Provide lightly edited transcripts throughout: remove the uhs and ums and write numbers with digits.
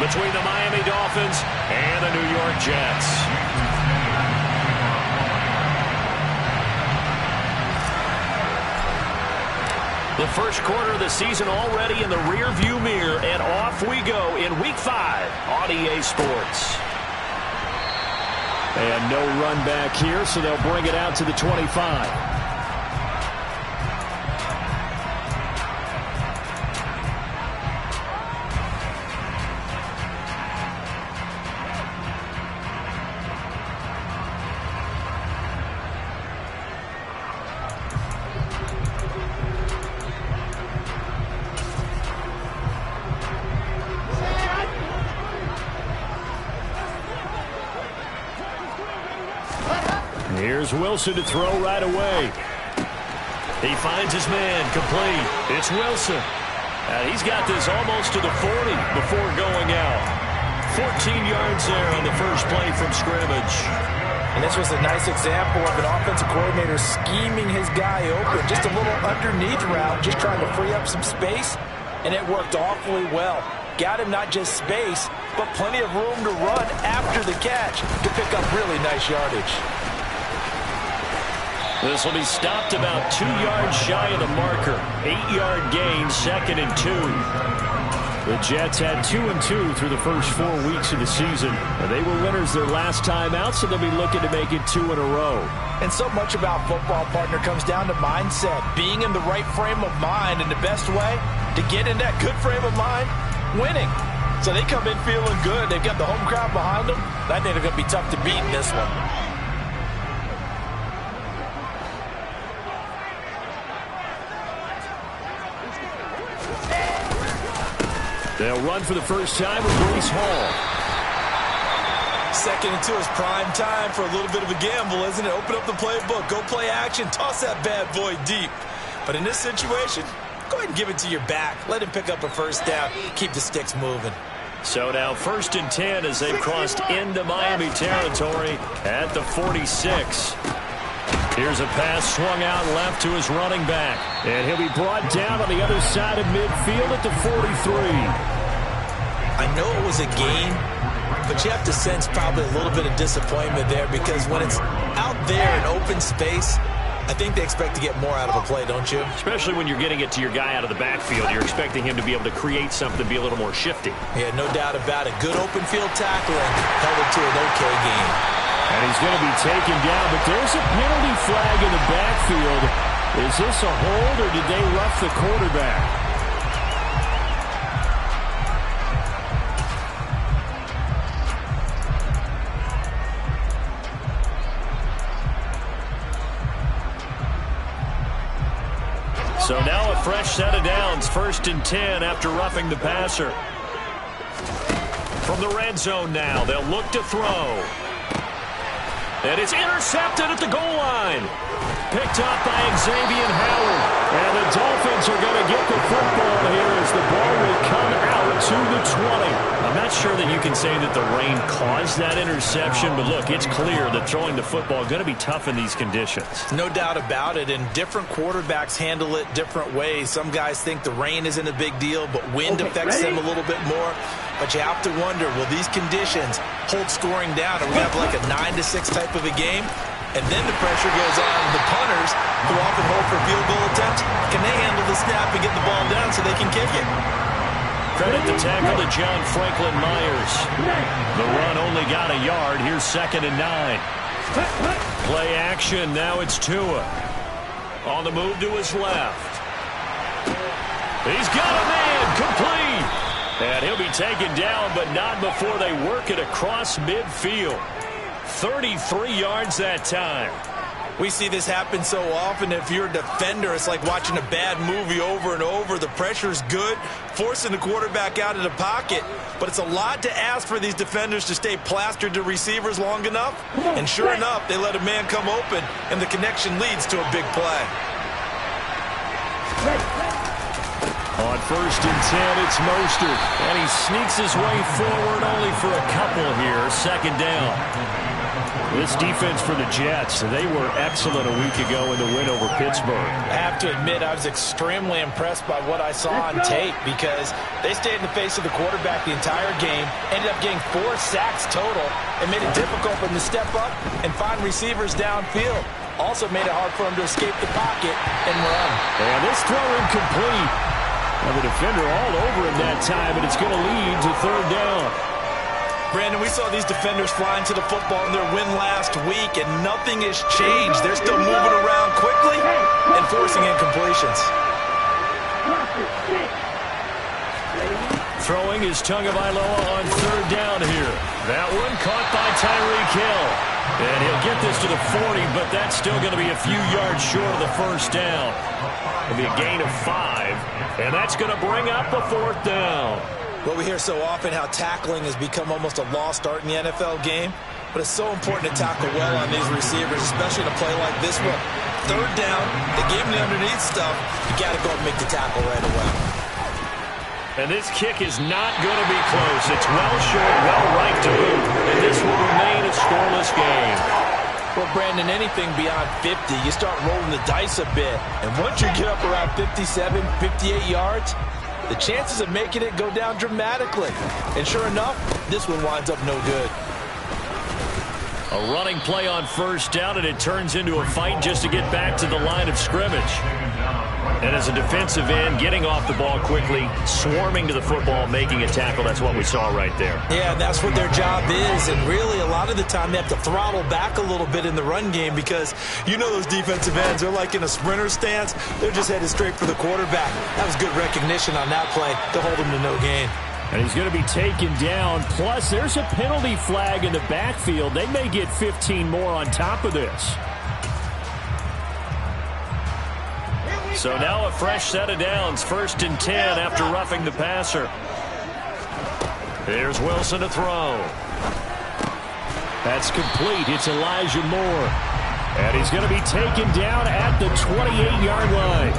between the Miami Dolphins and the New York Jets. The first quarter of the season already in the rearview mirror, and off we go in Week 5 on EA Sports. And no run back here, so they'll bring it out to the 25. Here's Wilson to throw right away. He finds his man, complete. It's Wilson. And he's got this almost to the 40 before going out. 14 yards there on the first play from scrimmage. And this was a nice example of an offensive coordinator scheming his guy open. Just a little underneath route, just trying to free up some space, and it worked awfully well. Got him not just space, but plenty of room to run after the catch to pick up really nice yardage. This will be stopped about 2 yards shy of the marker. 8-yard gain, 2nd and 2. The Jets had 2-2 through the first 4 weeks of the season. They were winners their last time out, so they'll be looking to make it 2 in a row. And so much about football, partner, comes down to mindset. Being in the right frame of mind, and the best way to get in that good frame of mind, winning. So they come in feeling good. They've got the home crowd behind them. I think they're going to be tough to beat in this one. They'll run for the first time with Breece Hall. 2nd and 2 is prime time for a little bit of a gamble, isn't it? Open up the playbook, go play action, toss that bad boy deep. But in this situation, go ahead and give it to your back. Let him pick up a first down. Keep the sticks moving. So now 1st and 10 as they've crossed into Miami territory at the 46. Here's a pass swung out left to his running back. And he'll be brought down on the other side of midfield at the 43. I know it was a gain, but you have to sense probably a little bit of disappointment there, because when it's out there in open space, I think they expect to get more out of a play, don't you? Especially when you're getting it to your guy out of the backfield. You're expecting him to be able to create something, be a little more shifty. Yeah, no doubt about it. Good open field tackling held it to an okay game. And he's going to be taken down, but there's a penalty flag in the backfield. Is this a hold, or did they rough the quarterback? So now a fresh set of downs, 1st and 10 after roughing the passer. From the red zone now, they'll look to throw. And it's intercepted at the goal line. Picked up by Xavier Howard. And the Dolphins are going to get the football here as the ball will come out to the 20. I'm not sure that you can say that the rain caused that interception, but look, it's clear that throwing the football is going to be tough in these conditions. No doubt about it, and different quarterbacks handle it different ways. Some guys think the rain isn't a big deal, but wind affects them a little bit more. But you have to wonder, will these conditions hold scoring down? Are we going to have like a 9-6 type of a game? And then the pressure goes on the punters, who often hold for field goal attempts. Can they handle the snap and get the ball down so they can kick it? Credit the tackle to John Franklin Myers. The run only got a yard. Here's 2nd and 9. Play action. Now it's Tua. On the move to his left. He's got a man. Complete. And he'll be taken down, but not before they work it across midfield. 33 yards that time. We see this happen so often. If you're a defender, it's like watching a bad movie over and over. The pressure's good, forcing the quarterback out of the pocket. But it's a lot to ask for these defenders to stay plastered to receivers long enough. And sure enough, they let a man come open, and the connection leads to a big play. On 1st and 10, it's Mostert. And he sneaks his way forward only for a couple here. 2nd down. This defense for the Jets, they were excellent a week ago in the win over Pittsburgh. I have to admit, I was extremely impressed by what I saw on tape because they stayed in the face of the quarterback the entire game, ended up getting 4 sacks total, and made it difficult for him to step up and find receivers downfield. Also made it hard for him to escape the pocket and run. And this throw incomplete. And the defender all over him that time, and it's going to lead to 3rd down. Brandon, we saw these defenders flying to the football in their win last week, and nothing has changed. They're still moving around quickly and forcing incompletions. Throwing is Tagovailoa on 3rd down here. That one caught by Tyreek Hill. And he'll get this to the 40, but that's still going to be a few yards short of the 1st down. It'll be a gain of 5, and that's going to bring up a 4th down. Well, we hear so often how tackling has become almost a lost art in the NFL game, but it's so important to tackle well on these receivers, especially in a play like this one. 3rd down, they gave him the underneath stuff. You got to go and make the tackle right away. And this kick is not going to be close. It's well short, well right to boot, and this will remain a scoreless game. Well, Brandon, anything beyond 50, you start rolling the dice a bit. And once you get up around 57, 58 yards, the chances of making it go down dramatically. And sure enough, this one winds up no good. A running play on 1st down, and it turns into a fight just to get back to the line of scrimmage. And as a defensive end, getting off the ball quickly, swarming to the football, making a tackle, that's what we saw right there. Yeah, and that's what their job is. And really, a lot of the time, they have to throttle back a little bit in the run game because you know those defensive ends, they're like in a sprinter stance. They're just headed straight for the quarterback. That was good recognition on that play to hold him to no gain. And he's going to be taken down. Plus, there's a penalty flag in the backfield. They may get 15 more on top of this. So now a fresh set of downs. 1st and 10 after roughing the passer. Here's Wilson to throw. That's complete. It's Elijah Moore. And he's going to be taken down at the 28-yard line.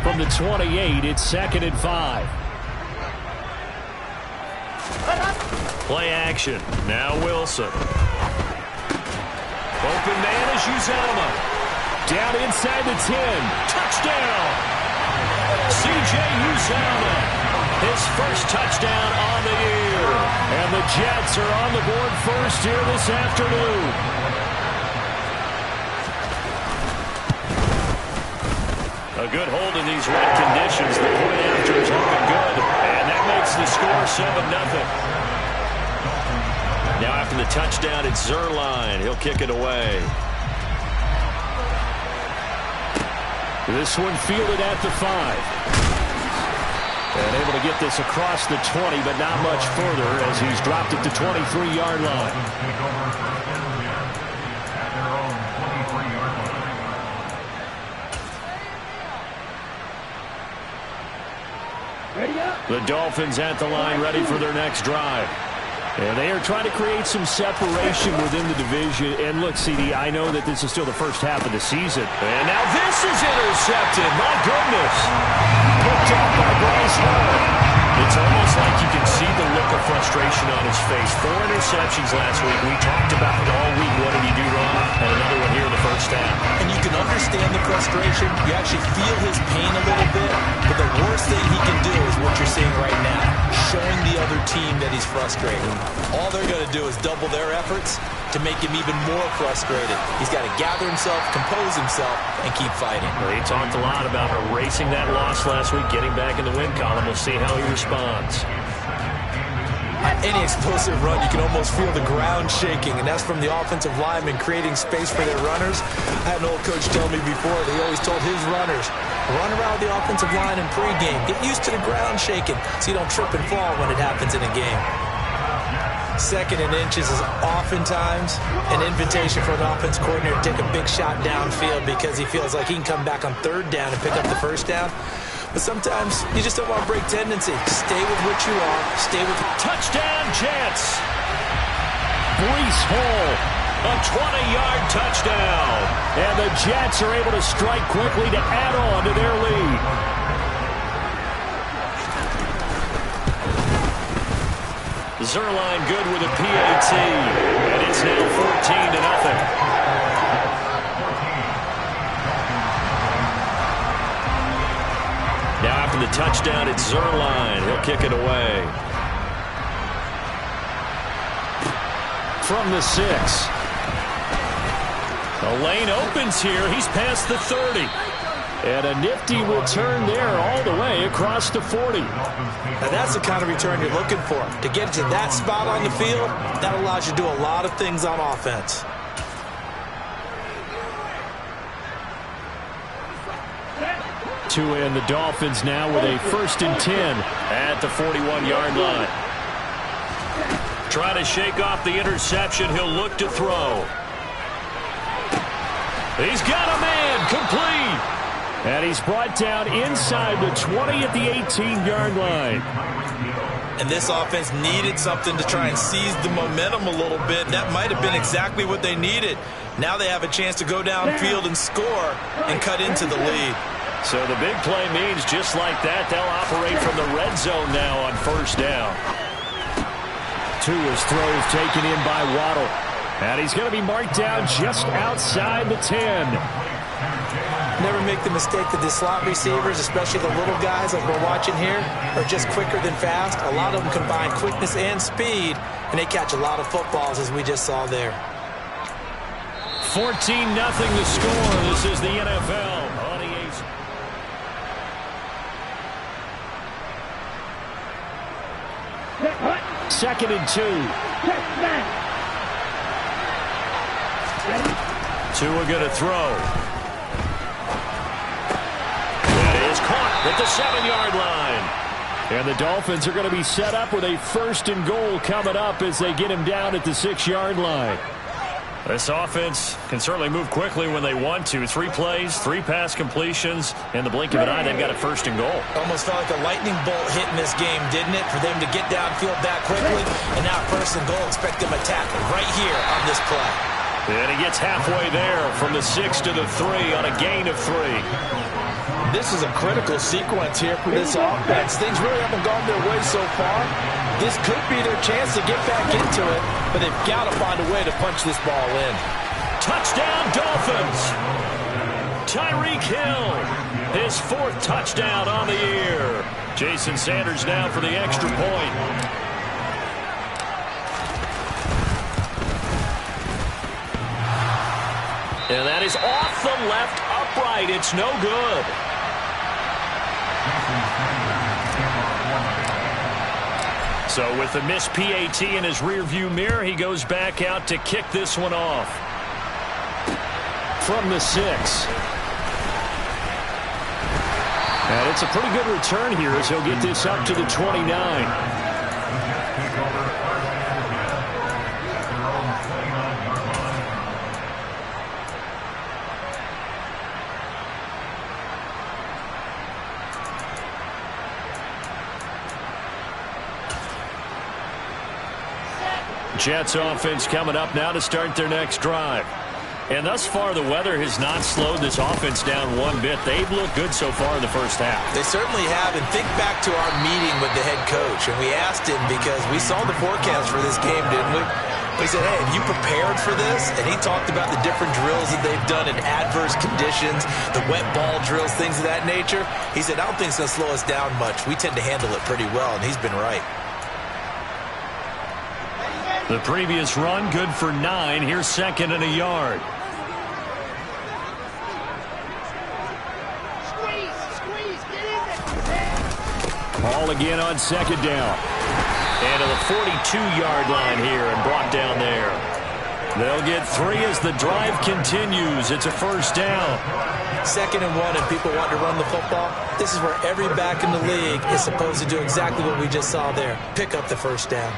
From the 28, it's 2nd and 5. Play action. Now Wilson. Open man is Uzomah. Down inside the 10. Touchdown. C.J. Uzomah. His first touchdown on the year. And the Jets are on the board first here this afternoon. A good hold in these wet conditions. The point after is looking good. And that makes the score 7-0. Now after the touchdown, it's Zuerlein. He'll kick it away. This one fielded at the 5. And able to get this across the 20, but not much further as he's dropped at the 23-yard line. The Dolphins at the line ready for their next drive. And they are trying to create some separation within the division. And look, CD, I know that this is still the first half of the season. And now this is intercepted. My goodness. Picked up by Bryce Hall. It's almost like you can see the look of frustration on his face. 4 interceptions last week. We talked about it all week. What did he do wrong? And another one here in the first half. And you can understand the frustration. You actually feel his pain a little bit. But the worst thing he can do is what you're seeing right now. Showing the other team that he's frustrated. All they're going to do is double their efforts to make him even more frustrated. He's got to gather himself, compose himself, and keep fighting. Well, he talked a lot about erasing that loss last week, getting back in the win column. We'll see how he responds. Any explosive run, you can almost feel the ground shaking, and that's from the offensive linemen creating space for their runners. I had an old coach tell me before, that he always told his runners, run around the offensive line in pregame. Get used to the ground shaking so you don't trip and fall when it happens in a game. 2nd and inches is oftentimes an invitation for an offense coordinator to take a big shot downfield because he feels like he can come back on 3rd down and pick up the 1st down. But sometimes you just don't want to break tendency. Stay with what you are. Stay with... Touchdown, Jets! Breece Hall, a 20-yard touchdown. And the Jets are able to strike quickly to add on to their lead. Zuerlein good with a PAT, and it's now 14-0. Now after the touchdown, it's Zuerlein. He'll kick it away. From the 6. The lane opens here. He's past the 30. And a nifty return there all the way across the 40. Now that's the kind of return you're looking for. To get to that spot on the field, that allows you to do a lot of things on offense. Tua and the Dolphins now with a 1st and 10 at the 41-yard line. Try to shake off the interception. He'll look to throw. He's got a man, complete. And he's brought down inside the 20 at the 18-yard line. And this offense needed something to try and seize the momentum a little bit. That might have been exactly what they needed. Now they have a chance to go downfield and score and cut into the lead. So the big play means just like that, they'll operate from the red zone now on 1st down. Tua's throw is taken in by Waddle. And he's going to be marked down just outside the 10. Never make the mistake that the slot receivers, especially the little guys like we're watching here, are just quicker than fast. A lot of them combine quickness and speed, and they catch a lot of footballs, as we just saw there. 14-0 the score. This is the NFL on EA. Second and 2. Tua going to throw. At the 7-yard line. And the Dolphins are going to be set up with a 1st and goal coming up as they get him down at the 6-yard line. This offense can certainly move quickly when they want to. 3 plays, 3 pass completions. In the blink of an eye, they've got a 1st and goal. Almost felt like a lightning bolt hit in this game, didn't it? For them to get downfield that quickly. And now 1st and goal. Expect them to tackle right here on this play. And he gets halfway there from the 6 to the 3 on a gain of 3. This is a critical sequence here for this offense. Things really haven't gone their way so far. This could be their chance to get back into it, but they've got to find a way to punch this ball in. Touchdown, Dolphins! Tyreek Hill, his 4th touchdown on the year. Jason Sanders now for the extra point. And that is off the left upright. It's no good. So with the missed PAT in his rearview mirror, he goes back out to kick this one off. From the 6. And it's a pretty good return here as he'll get this up to the 29. Jets offense coming up now to start their next drive. And thus far, the weather has not slowed this offense down one bit. They've looked good so far in the 1st half. They certainly have. And think back to our meeting with the head coach. And we asked him because we saw the forecast for this game, didn't we? We said, hey, have you prepared for this? And he talked about the different drills that they've done in adverse conditions, the wet ball drills, things of that nature. He said, I don't think it's going to slow us down much. We tend to handle it pretty well, and he's been right. The previous run, good for 9. Here's 2nd and a yard. Ball again on 2nd down. And to the 42-yard line here and brought down there. They'll get 3 as the drive continues. It's a 1st down. 2nd and 1, and people want to run the football. This is where every back in the league is supposed to do exactly what we just saw there. Pick up the 1st down.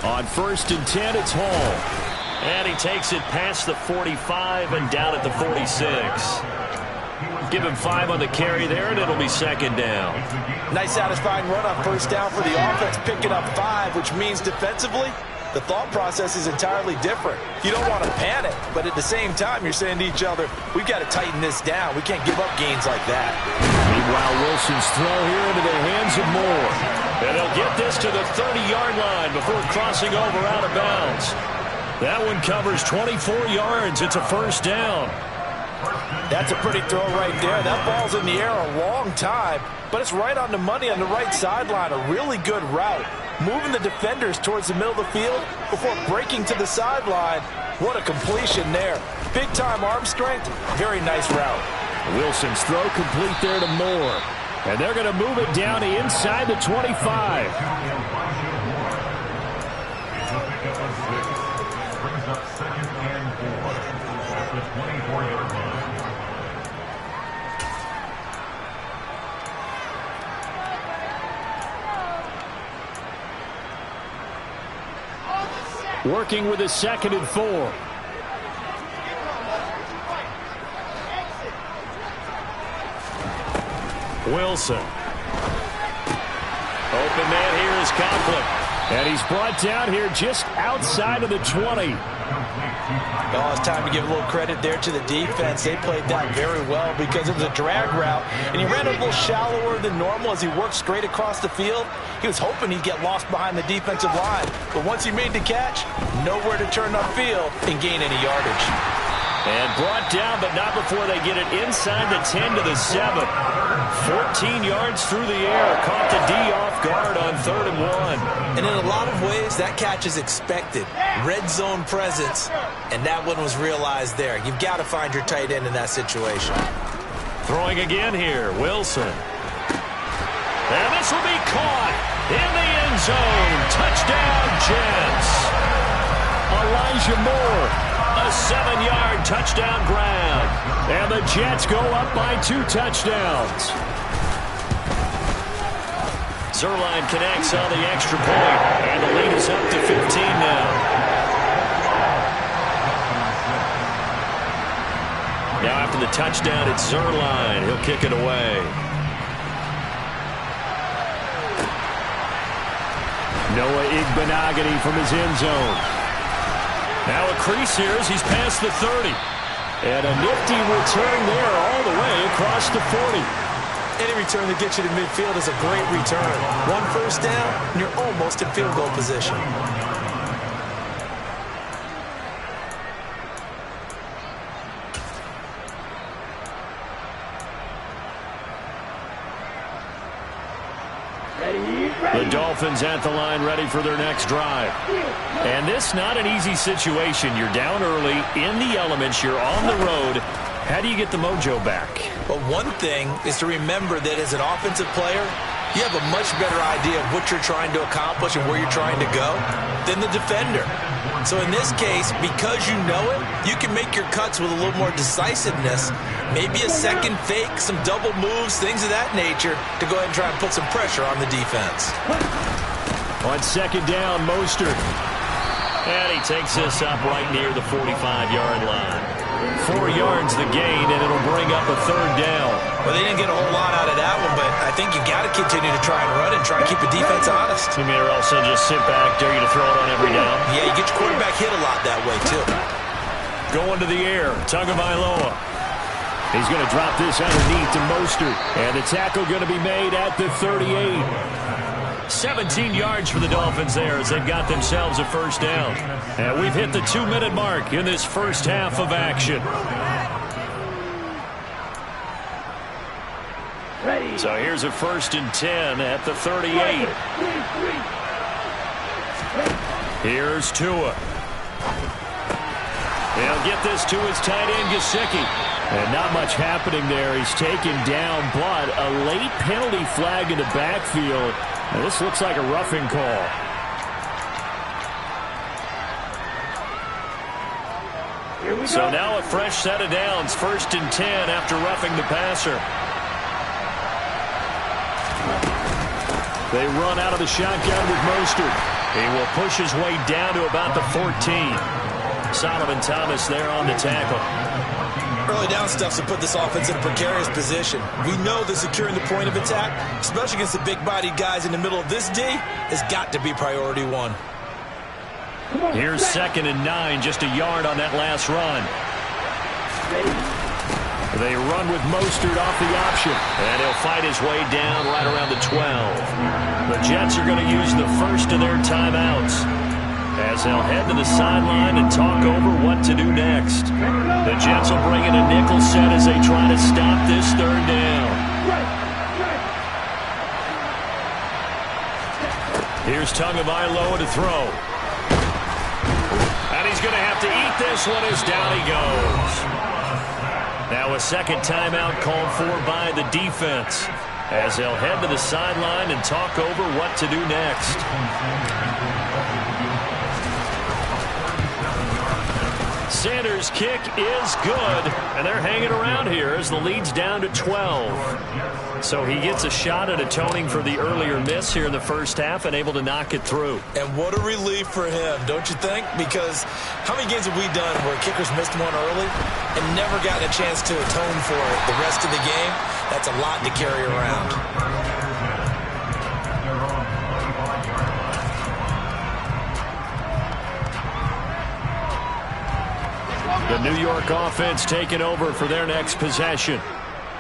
On 1st and 10, it's Hall. And he takes it past the 45 and down at the 46. Give him 5 on the carry there, and it'll be second down. Nice satisfying run on first down for the offense, picking up 5, which means defensively, the thought process is entirely different. You don't want to panic, but at the same time, you're saying to each other, we've got to tighten this down. We can't give up gains like that. Meanwhile, Wilson's throw here into the hands of Moore. And they'll get this to the 30-yard line before crossing over out of bounds. That one covers 24 yards. It's a first down. That's a pretty throw right there. That ball's in the air a long time, but it's right on the money on the right sideline. A really good route. Moving the defenders towards the middle of the field before breaking to the sideline. What a completion there. Big-time arm strength. Very nice route. Wilson's throw complete there to Moore. And they're going to move it down to inside the 25. Brings up 2nd and 4 at the 24-yard line. Working with a 2nd and 4. Wilson. Open man here is Conklin. And he's brought down here just outside of the 20. Oh, it's time to give a little credit there to the defense. They played that very well because it was a drag route, and he ran a little shallower than normal as he worked straight across the field. He was hoping he'd get lost behind the defensive line, but once he made the catch, nowhere to turn upfield and gain any yardage. And brought down, but not before they get it inside the 10 to the 7. 14 yards through the air. Caught the D off guard on 3rd and 1. And in a lot of ways, that catch is expected. Red zone presence, and that one was realized there. You've got to find your tight end in that situation. Throwing again here, Wilson. And this will be caught in the end zone. Touchdown, Jets. Elijah Moore. A 7-yard touchdown grab. And the Jets go up by 2 touchdowns. Zuerlein connects on the extra point. And the lead is up to 15 now. Now after the touchdown, it's Zuerlein. He'll kick it away. Noah Igbenogany from his end zone. Now a crease here as he's past the 30. And a nifty return there all the way across the 40. Any return that gets you to midfield is a great return. 1 first down, and you're almost in field goal position. The Dolphins at the line ready for their next drive. And this not an easy situation. You're down early, in the elements, you're on the road. How do you get the mojo back? But one thing is to remember that as an offensive player, you have a much better idea of what you're trying to accomplish and where you're trying to go than the defender. So in this case, because you know it, you can make your cuts with a little more decisiveness. Maybe a second fake, some double moves, things of that nature to go ahead and try and put some pressure on the defense. On 2nd down, Mostert. And he takes this up right near the 45-yard line. 4 yards the gain, and it'll bring up a 3rd down. Well, they didn't get a whole lot out of that one, but I think you got to continue to try and run and try and keep the defense honest. You mean or else they'll just sit back, dare you to throw it on every down? Yeah, you get your quarterback hit a lot that way, too. Going to the air, Tagovailoa. He's going to drop this underneath to Mostert. And the tackle going to be made at the 38. 17 yards for the Dolphins there as they've got themselves a first down. And we've hit the 2-minute mark in this first half of action. So here's a 1st and 10 at the 38. Here's Tua. He'll get this to his tight end, Gesicki. And not much happening there. He's taken down, but a late penalty flag in the backfield. And this looks like a roughing call. So now a fresh set of downs. 1st and 10 after roughing the passer. They run out of the shotgun with Mostert. He will push his way down to about the 14. Solomon Thomas there on the tackle. Early down stuff to put this offense in a precarious position. We know that securing the point of attack, especially against the big-bodied guys in the middle of this D, has got to be priority one. Here's 2nd and 9, just a yard on that last run. They run with Mostert off the option, and he'll fight his way down right around the 12. The Jets are going to use the first of their timeouts as they'll head to the sideline and talk over what to do next. The Jets will bring in a nickel set as they try to stop this 3rd down. Here's Tagovailoa to throw. And he's going to have to eat this one as down he goes. Now a 2nd timeout called for by the defense as they'll head to the sideline and talk over what to do next. Sanders' kick is good, and they're hanging around here as the lead's down to 12. So he gets a shot at atoning for the earlier miss here in the first half and able to knock it through. And what a relief for him, don't you think? Because how many games have we done where kickers missed one early and never gotten a chance to atone for it the rest of the game? That's a lot to carry around. The New York offense taking over for their next possession.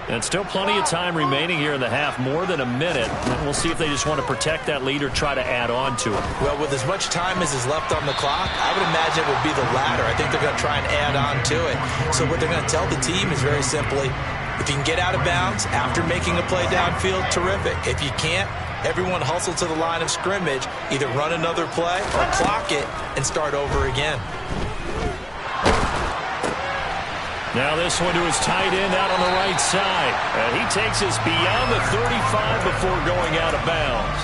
And still plenty of time remaining here in the half, more than a minute. And we'll see if they just want to protect that lead or try to add on to it. Well, with as much time as is left on the clock, I would imagine it would be the latter. I think they're going to try and add on to it. So what they're going to tell the team is very simply, if you can get out of bounds after making a play downfield, terrific. If you can't, everyone hustle to the line of scrimmage, either run another play or clock it and start over again. Now this one to his tight end out on the right side. And he takes us beyond the 35 before going out of bounds.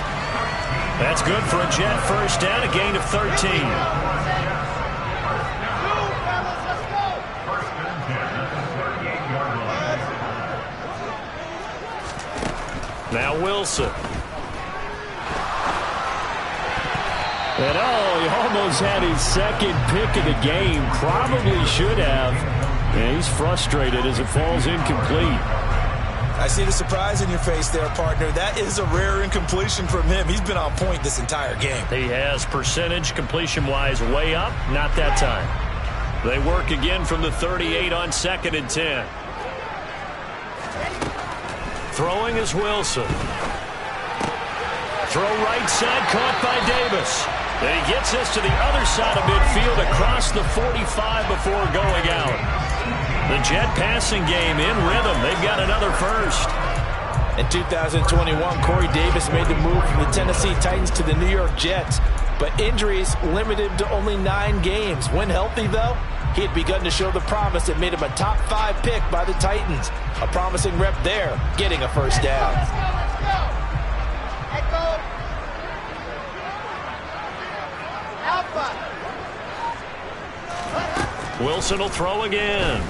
That's good for a Jet first down, a gain of 13. Now Wilson. And he almost had his 2nd pick of the game. Probably should have. And he's frustrated as it falls incomplete. I see the surprise in your face there, partner. That is a rare incompletion from him. He's been on point this entire game. He has percentage completion-wise way up. Not that time. They work again from the 38 on 2nd and 10. Throwing is Wilson. Throw right side, caught by Davis. And he gets us to the other side of midfield across the 45 before going out. The Jet passing game in rhythm. They've got another first. In 2021, Corey Davis made the move from the Tennessee Titans to the New York Jets, but injuries limited him to only 9 games. When healthy, though, he had begun to show the promise that made him a top 5 pick by the Titans. A promising rep there, getting a first down. Wilson will throw again.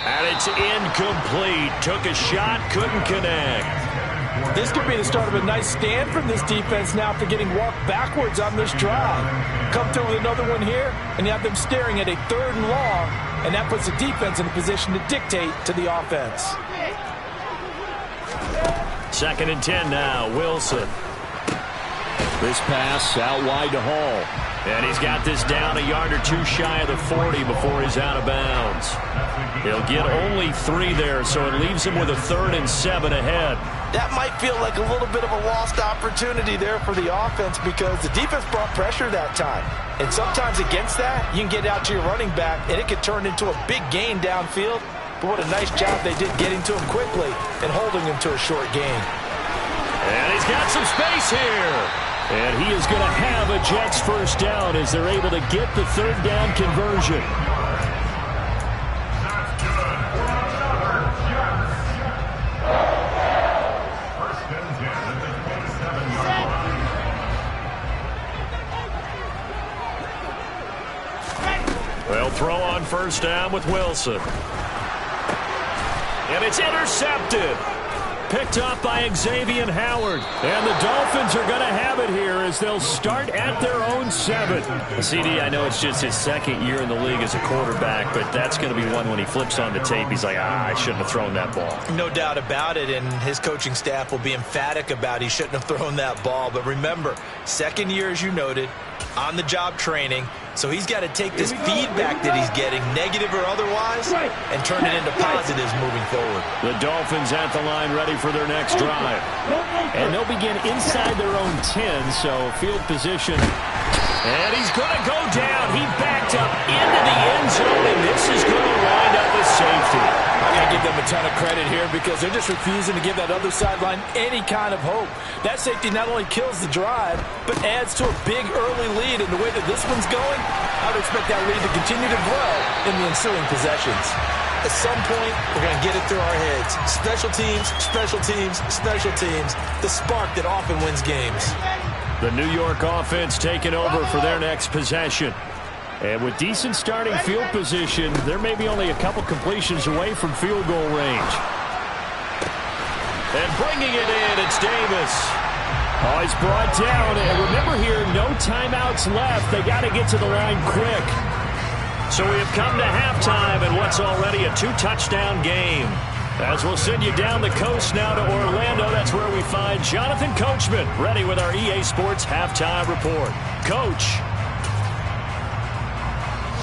And it's incomplete. Took a shot, couldn't connect. This could be the start of a nice stand from this defense now after getting walked backwards on this drive. Come through with another one here, and you have them staring at a 3rd and long, and that puts the defense in a position to dictate to the offense. 2nd and 10 now, Wilson. This pass out wide to Hall. And he's got this down a yard or 2 shy of the 40 before he's out of bounds. He'll get only 3 there, so it leaves him with a 3rd and 7 ahead. That might feel like a little bit of a lost opportunity there for the offense because the defense brought pressure that time. And sometimes against that, you can get out to your running back, and it could turn into a big gain downfield. But what a nice job they did getting to him quickly and holding him to a short gain. And he's got some space here. And he is going to have a Jets first down as they're able to get the 3rd down conversion. They'll throw on first down with Wilson. And it's intercepted. picked off by Xavier Howard. And the Dolphins are going to have it here as they'll start at their own 7. CD, I know it's just his second year in the league as a quarterback, but that's going to be one when he flips on the tape. He's like, I shouldn't have thrown that ball. No doubt about it, and his coaching staff will be emphatic about he shouldn't have thrown that ball. But remember, second year, as you noted, on-the-job training. So he's got to take this feedback that he's getting, negative or otherwise, and turn it into positives moving forward. The Dolphins at the line ready for their next drive. And they'll begin inside their own 10, so field position. And he's going to go down. He backed up into the end zone, and this is going to wind up with safety. I got to give them a ton of credit here because they're just refusing to give that other sideline any kind of hope. That safety not only kills the drive, but adds to a big early lead. And the way that this one's going, I would expect that lead to continue to grow in the ensuing possessions. At some point, we're going to get it through our heads. Special teams, special teams, special teams. The spark that often wins games. The New York offense taking over for their next possession. And with decent starting field position, there may be only a couple completions away from field goal range. And bringing it in, it's Davis. Oh, he's brought down. And remember here, no timeouts left. They got to get to the line quick. So we have come to halftime in what's already a 2-touchdown game. As we'll send you down the coast now to Orlando, that's where we find Jonathan Coachman, ready with our EA Sports Halftime Report. Coach.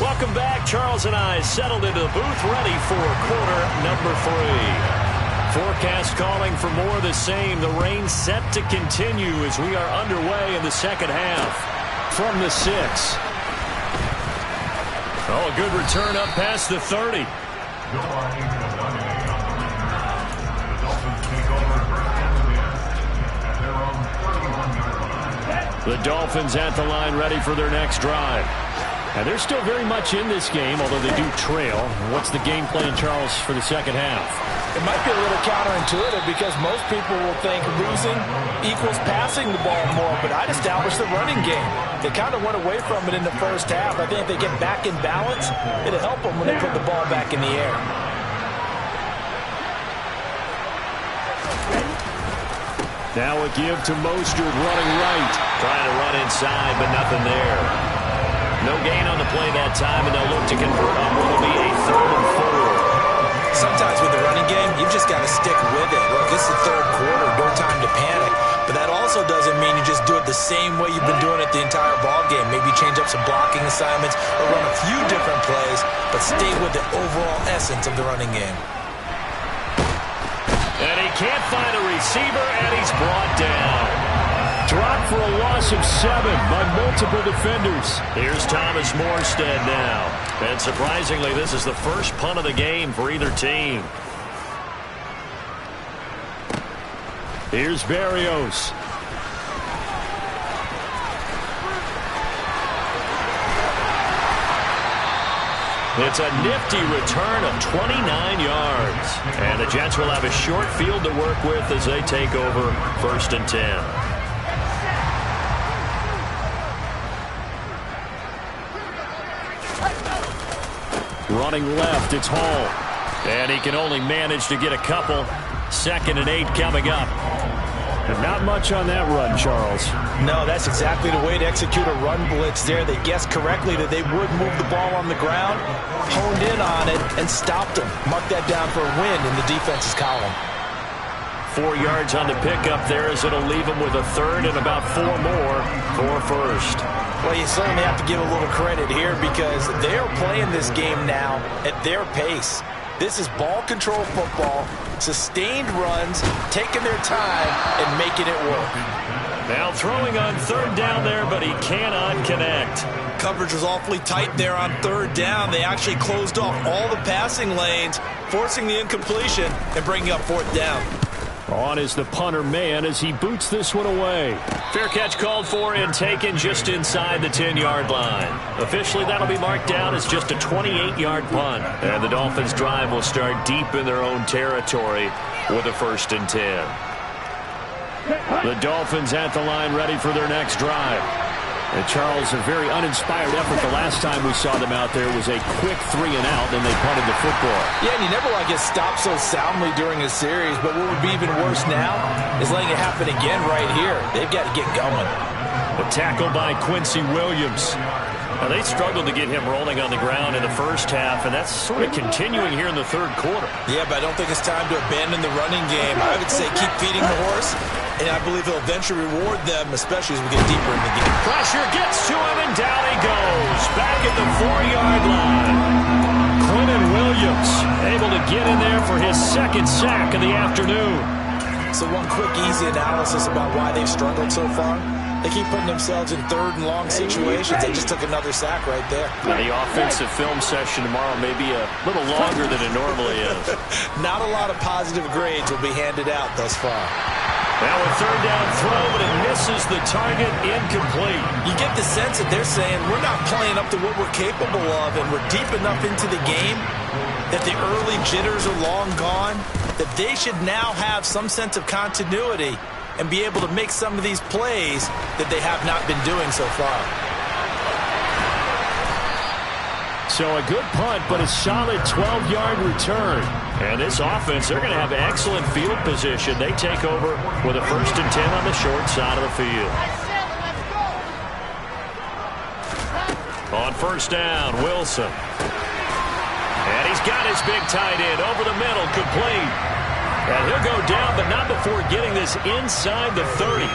Welcome back. Charles and I settled into the booth, ready for quarter number 3. Forecast calling for more of the same. The rain set to continue as we are underway in the second half. From the 6. Oh, a good return up past the 30. The Dolphins at the line ready for their next drive. And they're still very much in this game, although they do trail. What's the game plan, Charles, for the second half? It might be a little counterintuitive because most people will think losing equals passing the ball more, but I'd establish the running game. They kind of went away from it in the first half. I think if they get back in balance, it'll help them when they put the ball back in the air. Now a give to Mostert running right. Trying to run inside, but nothing there. No gain on the play that time, and they'll look to convert on what will be a 3rd and 4. Sometimes with the running game, you've just got to stick with it. Look, it's the third quarter, no time to panic. But that also doesn't mean you just do it the same way you've been doing it the entire ball game. Maybe change up some blocking assignments or run a few different plays, but stay with the overall essence of the running game. And he can't find a receiver, and he's brought down. Dropped for a loss of 7 by multiple defenders. Here's Thomas Morstead now. And surprisingly, this is the first punt of the game for either team. Here's Berrios. It's a nifty return of 29 yards. And the Jets will have a short field to work with as they take over 1st and 10. Running left, it's Hall. And he can only manage to get a couple. 2nd and 8 coming up. And not much on that run, Charles. No, that's exactly the way to execute a run blitz there. They guessed correctly that they would move the ball on the ground, honed in on it, and stopped them. Mark that down for a win in the defense's column. 4 yards on the pickup there as it'll leave them with a 3rd and about 4 more for 1st. Well, you certainly have to give a little credit here because they're playing this game now at their pace. This is ball control football, sustained runs, taking their time, and making it work. Now throwing on 3rd down there, but he cannot connect. Coverage was awfully tight there on 3rd down. They actually closed off all the passing lanes, forcing the incompletion and bringing up 4th down. On is the punter man as he boots this one away. Fair catch called for and taken just inside the 10-yard line. Officially, that'll be marked down as just a 28-yard punt. And the Dolphins' drive will start deep in their own territory with a 1st and 10. The Dolphins at the line ready for their next drive. And Charles, a very uninspired effort the last time we saw them out there was a quick 3-and-out, then they punted the football. Yeah, and you never want to get stopped so soundly during a series, but what would be even worse now is letting it happen again right here. They've got to get going. A tackle by Quincy Williams. Now, they struggled to get him rolling on the ground in the first half, and that's sort of continuing here in the third quarter. Yeah, but I don't think it's time to abandon the running game. I would say keep feeding the horse, and I believe he'll eventually reward them, especially as we get deeper in the game. Pressure gets to him, and down he goes. Back at the 4-yard line. Quinnen Williams able to get in there for his second sack of the afternoon. So one quick, easy analysis about why they've struggled so far. They keep putting themselves in third and long situations. They just took another sack right there. Now, the offensive film session tomorrow may be a little longer than it normally is. Not a lot of positive grades will be handed out thus far. Now a third down throw, but it misses the target, incomplete. You get the sense that they're saying we're not playing up to what we're capable of, and we're deep enough into the game that the early jitters are long gone, that they should now have some sense of continuity and be able to make some of these plays that they have not been doing so far. So a good punt, but a solid 12-yard return. And this offense, they're going to have excellent field position. They take over with a 1st and 10 on the short side of the field. On first down, Wilson. And he's got his big tight end over the middle, complete. And he'll go down, but not before getting this inside the 30.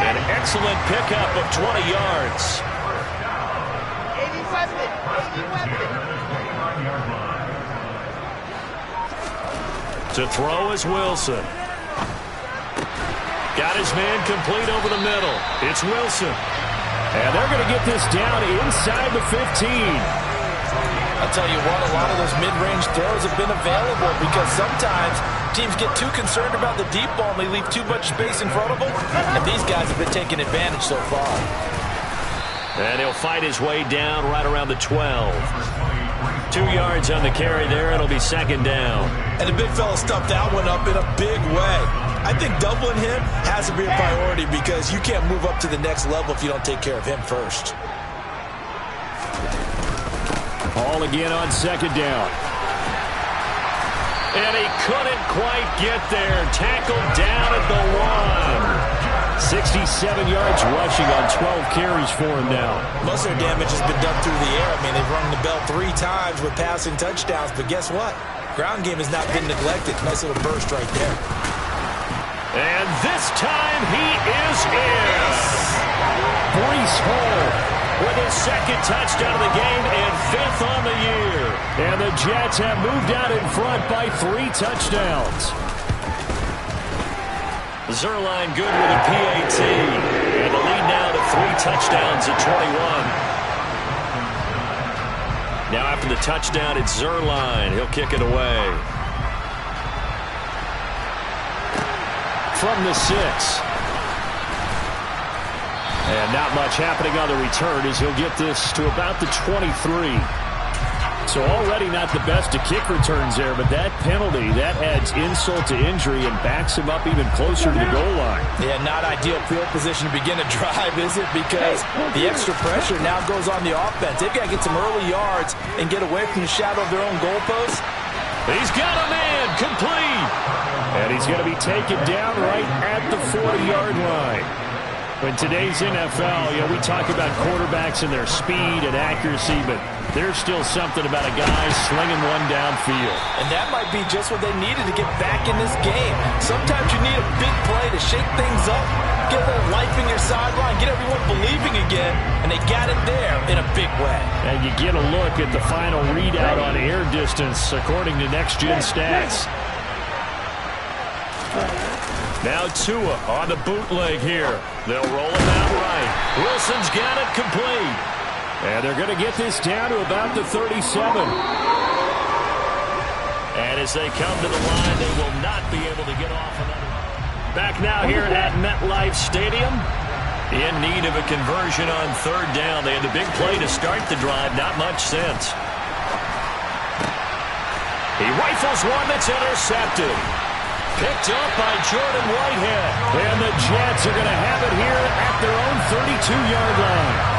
An excellent pickup of 20 yards. To throw is Wilson. Got his man complete over the middle. It's Wilson. And they're going to get this down inside the 15. I'll tell you what, a lot of those mid-range throws have been available because sometimes teams get too concerned about the deep ball and they leave too much space in front of them. And these guys have been taking advantage so far. And he'll fight his way down right around the 12. 2 yards on the carry there. It'll be second down. And the big fella stuffed that one up in a big way. I think doubling him has to be a priority because you can't move up to the next level if you don't take care of him first. Ball again on second down. And he couldn't quite get there. Tackled down at the 1. 67 yards rushing on 12 carries for him now. Most of their damage has been done through the air. I mean, they've rung the bell 3 times with passing touchdowns, but guess what? Ground game has not been neglected. Nice little burst right there. And this time he is in. Breece Hall with his second touchdown of the game and 5th on the year. And the Jets have moved out in front by 3 touchdowns. Zuerlein good with a PAT. And the lead now to 3 touchdowns at 21. Now after the touchdown, it's Zuerlein. He'll kick it away. From the 6. And not much happening on the return as he'll get this to about the 23. So already not the best of kick returns there, but that penalty, that adds insult to injury and backs him up even closer to the goal line. Yeah, not ideal field position to begin a drive, is it? Because the extra pressure now goes on the offense. They've got to get some early yards and get away from the shadow of their own goalpost. He's got a man complete. And he's going to be taken down right at the 40-yard line. In today's NFL, we talk about quarterbacks and their speed and accuracy, but there's still something about a guy slinging one downfield. And that might be just what they needed to get back in this game. Sometimes you need a big play to shake things up, get a little life in your sideline, get everyone believing again, and they got it there in a big way. And you get a look at the final readout on air distance according to Next Gen Stats. Now Tua on the bootleg here. They'll roll him out right. Wilson's got it complete. And they're going to get this down to about the 37. And as they come to the line, they will not be able to get off another. Back now here at MetLife Stadium. In need of a conversion on third down. They had the big play to start the drive. Not much sense. He rifles one that's intercepted. Picked up by Jordan Whitehead. And the Jets are going to have it here at their own 32-yard line.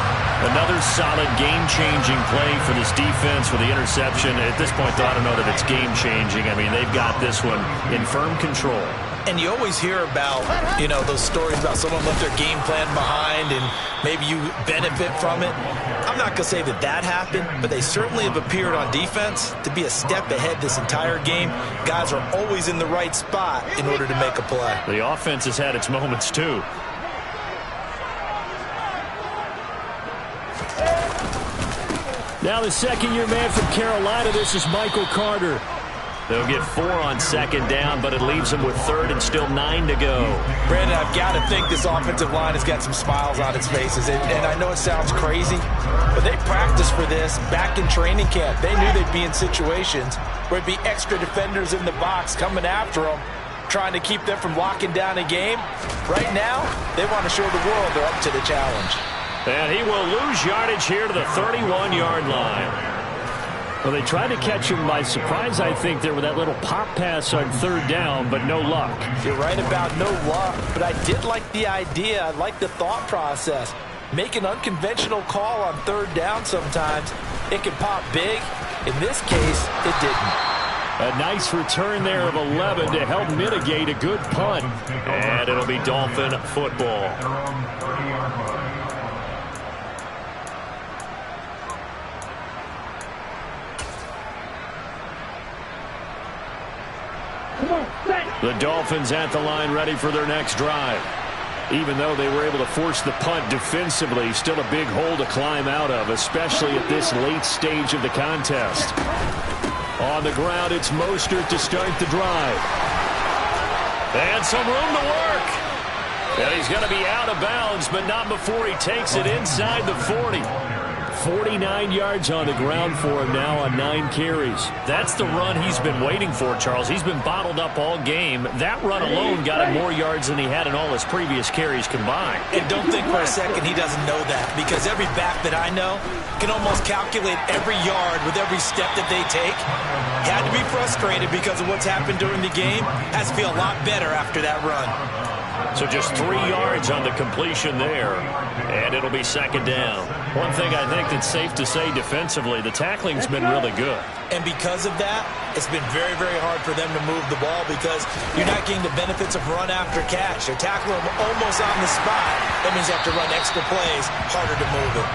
Another solid game-changing play for this defense with the interception. At this point, though, I don't know that it's game-changing. I mean, they've got this one in firm control. And you always hear about, those stories about someone left their game plan behind and maybe you benefit from it. I'm not going to say that that happened, but they certainly have appeared on defense to be a step ahead this entire game. Guys are always in the right spot in order to make a play. The offense has had its moments, too. Now the second-year man from Carolina, this is Michael Carter. They'll get 4 on second down, but it leaves them with third and still 9 to go. Brandon, I've got to think this offensive line has got some smiles on its faces. And I know it sounds crazy, but they practiced for this back in training camp. They knew they'd be in situations where it'd be extra defenders in the box coming after them, trying to keep them from locking down a game. Right now, they want to show the world they're up to the challenge. And he will lose yardage here to the 31-yard line. Well, they tried to catch him by surprise, I think, there with that little pop pass on third down, but no luck. You're right about no luck, but I did like the idea. I like the thought process. Make an unconventional call on third down sometimes. It can pop big. In this case, it didn't. A nice return there of 11 to help mitigate a good punt. And it'll be Dolphin football. The Dolphins at the line ready for their next drive. Even though they were able to force the punt defensively, still a big hole to climb out of, especially at this late stage of the contest. On the ground, it's Mostert to start the drive. And some room to work. And he's going to be out of bounds, but not before he takes it inside the 40. 49 yards on the ground for him now on 9 carries. That's the run he's been waiting for, Charles. He's been bottled up all game. That run alone got him more yards than he had in all his previous carries combined. And don't think for a second he doesn't know that, because every back that I know can almost calculate every yard with every step that they take. He had to be frustrated because of what's happened during the game. Has to feel a lot better after that run. So just 3 yards on the completion there, and it'll be second down. One thing I think that's safe to say defensively, the tackling's been really good. And because of that, it's been very, very hard for them to move the ball because you're not getting the benefits of run after catch. They're tackling them almost on the spot. That means you have to run extra plays, harder to move it.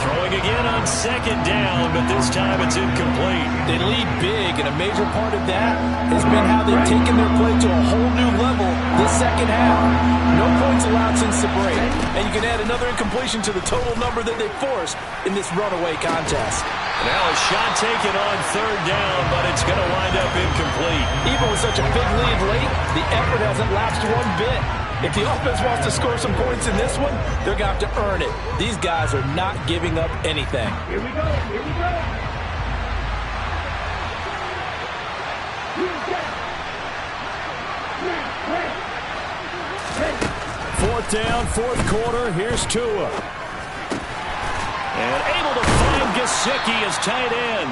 Throwing again on second down, but this time it's incomplete. They lead big, and a major part of that has been how they've taken their play to a whole new level this second half. No points allowed since the break, and you can add another incompletion to the total number that they forced in this runaway contest. Now a shot taken on third down, but it's going to wind up incomplete. Even with such a big lead late, the effort hasn't lapsed one bit. If the offense wants to score some points in this one, they're going to have to earn it. These guys are not giving up anything. Here we go. Here we go. Fourth down, fourth quarter. Here's Tua. And able to find Gesicki as tight end.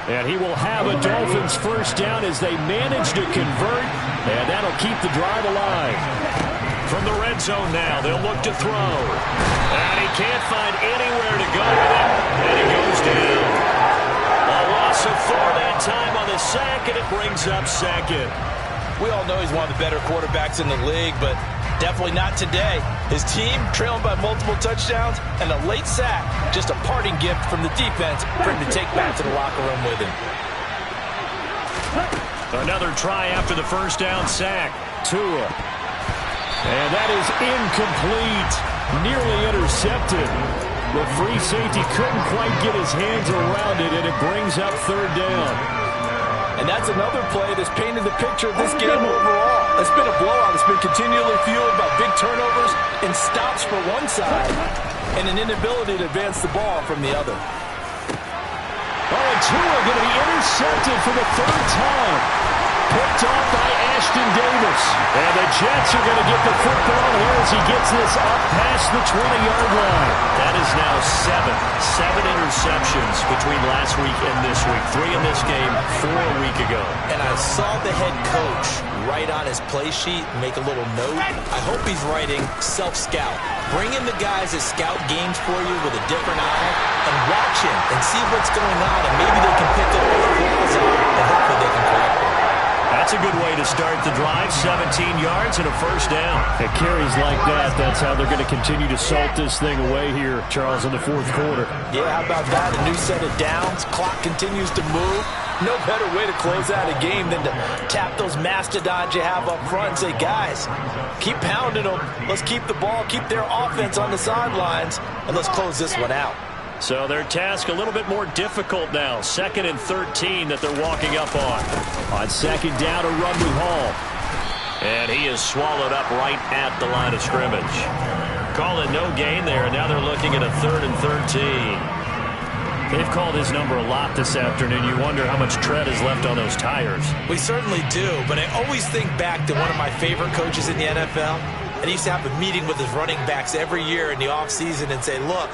And he will have a Dolphins first down as they manage to convert. And that'll keep the drive alive. From the red zone now, they'll look to throw. And he can't find anywhere to go with it. And he goes down. A loss of 4 that time on the sack, and it brings up second. We all know he's one of the better quarterbacks in the league, but definitely not today. His team trailing by multiple touchdowns and a late sack, just a parting gift from the defense for him to take back to the locker room with him. Another try after the first down sack. Tua. And that is incomplete. Nearly intercepted. The free safety couldn't quite get his hands around it, and it brings up third down. And that's another play that's painted the picture of this game overall. It's been a blowout. It's been continually fueled by big turnovers and stops for one side and an inability to advance the ball from the other. Oh, and Tua going to be intercepted for the third time. Picked off by Ashton Davis. And the Jets are going to get the football here as he gets this up past the 20-yard line. That is now 7 interceptions between last week and this week. 3 in this game, 4 a week ago. And I saw the head coach write on his play sheet, make a little note. I hope he's writing self-scout. Bring in the guys that scout games for you with a different eye and watch him and see what's going on, and maybe they can pick up what flaws are, and hopefully they can correct them. That's a good way to start the drive. 17 yards and a first down. At carries like that, that's how they're going to continue to salt this thing away here, Charles, in the fourth quarter. Yeah, how about that? A new set of downs. Clock continues to move. No better way to close out a game than to tap those mastodons you have up front and say, guys, keep pounding them. Let's keep the ball, keep their offense on the sidelines, and let's close this one out. So their task a little bit more difficult now. 2nd and 13 that they're walking up on. On 2nd down, a run with Hall. And he is swallowed up right at the line of scrimmage. Call it no gain there. Now they're looking at a 3rd and 13. They've called his number a lot this afternoon. You wonder how much tread is left on those tires. We certainly do, but I always think back to one of my favorite coaches in the NFL. And he used to have a meeting with his running backs every year in the offseason and say, look,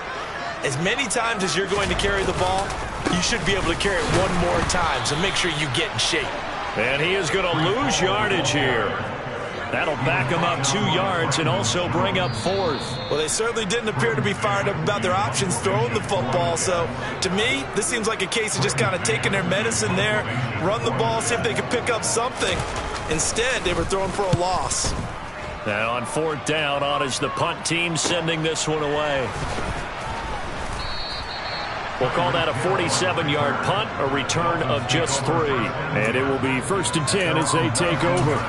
as many times as you're going to carry the ball, you should be able to carry it one more time, so make sure you get in shape. And he is going to lose yardage here. That'll back him up 2 yards and also bring up 4th. Well, they certainly didn't appear to be fired up about their options throwing the football. So, to me, this seems like a case of just kind of taking their medicine there, run the ball, see if they could pick up something. Instead, they were throwing for a loss. Now on 4th down, on is the punt team sending this one away. We'll call that a 47-yard punt, a return of just 3. And it will be 1st and 10 as they take over.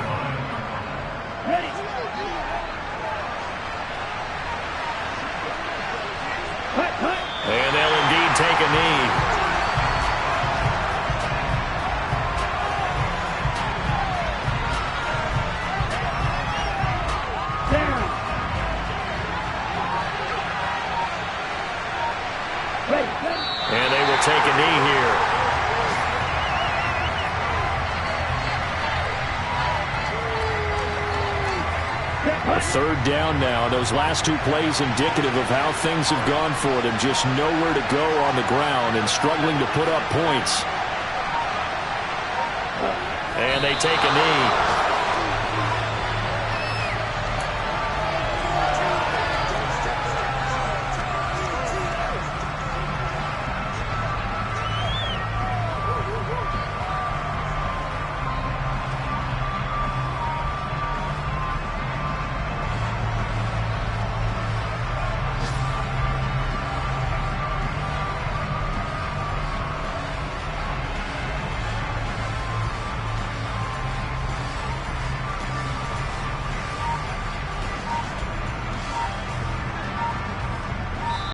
And they'll indeed take a knee. And they will take a knee here. A 3rd down now. Those last 2 plays indicative of how things have gone for them. Just nowhere to go on the ground and struggling to put up points. And they take a knee.